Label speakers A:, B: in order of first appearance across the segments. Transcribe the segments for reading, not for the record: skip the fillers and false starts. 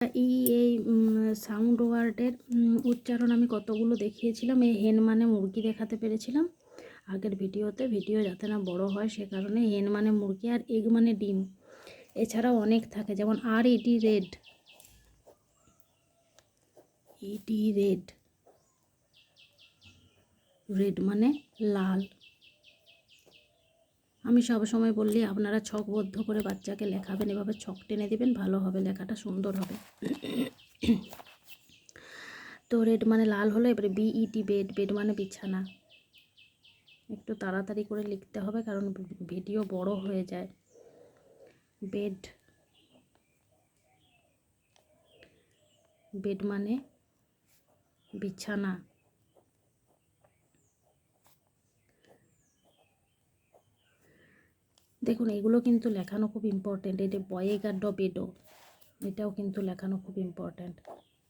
A: এই সাউন্ড ওয়ার্ডের উচ্চারণ আমি কতগুলো দেখিয়েছিলাম। এই হেন মানে মুরগি দেখাতে পেরেছিলাম আগের ভিডিওতে। ভিডিও যাতে না বড় হয় সে কারণে হেন মানে মুরগি, আর এগ মানে ডিম। এছাড়াও অনেক থাকে, যেমন আর ইটি রেড, ইটি রেড, রেড মানে লাল। আমি সবসময় বললি আপনারা ছকবদ্ধ করে বাচ্চাকে লেখাবেন, এভাবে ছক টেনে দেবেন, ভালো হবে, লেখাটা সুন্দর হবে। তো রেড মানে লাল হলো। এবারে বিইটি বেড, বেড মানে বিছানা। একটু তাড়াতাড়ি করে লিখতে হবে কারণ ভিডিও বড় হয়ে যায়। বেড, বেড মানে বিছানা। দেখুন এগুলো কিন্তু লেখানো খুব ইম্পর্টেন্ট। এটা বয়ে গাড্ড বেডো, এটাও কিন্তু লেখানো খুব ইম্পর্ট্যান্ট।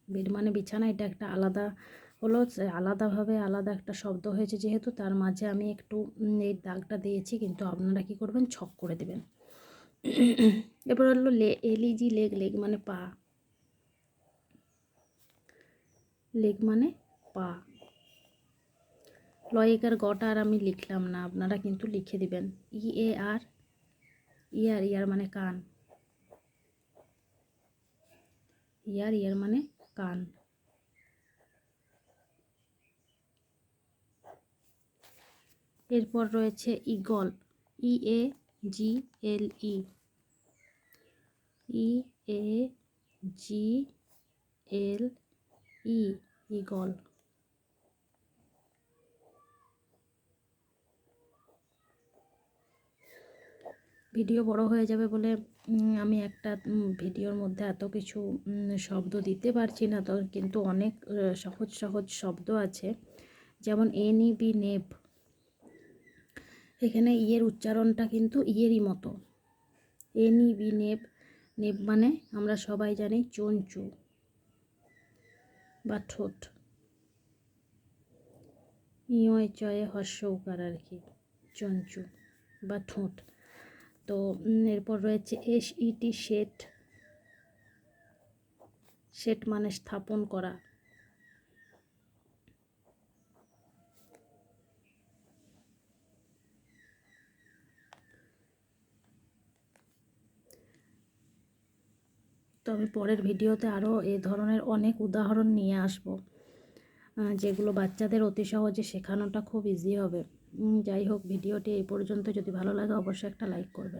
A: বেড মানে বিছানা, এটা একটা আলাদা হলো, আলাদাভাবে আলাদা একটা শব্দ হয়েছে যেহেতু, তার মাঝে আমি একটু এই দাগটা দিয়েছি, কিন্তু আপনারা কি করবেন, ছক করে দেবেন। এরপর হলো এলিজি লেগ, লেগ মানে পা, লেগ মানে পা। লয়েকার গটা আর আমি লিখলাম না, আপনারা কিন্তু লিখে দিবেন। আর ইয়ার, ইয়ার মানে কান, ইয়ার, ইয়ার মানে কান। এরপর রয়েছে eagle, IAGLE, IAGLE, eagle. Video বড় হয়ে যাবে বলে আমি একটা ভিডিওর মধ্যে এত কিছু শব্দ দিতে পারছি না, তো কিন্তু অনেক সহজ সহজ শব্দ আছে, যেমন NEB নেব। এখানে ইয়ের উচ্চারণটা কিন্তু ইয়েরই মতো, NEB নেব। নেব মানে আমরা সবাই জানি চঞ্চু বা ঠোঁট, ইয় চয়ে হর্ষ উকার আর কি, চঞ্চু বা ঠোঁট। তো এরপর রয়েছে SET সেট, সেট মানে স্থাপন করা। তো আমি পরের ভিডিওতে আরও এ ধরনের অনেক উদাহরণ নিয়ে আসব, যেগুলো বাচ্চাদের অতি সহজে শেখানোটা খুব ইজি হবে। যাই হোক, ভিডিওটি এই পর্যন্ত। যদি ভালো লাগে অবশ্যই একটা লাইক করবেন।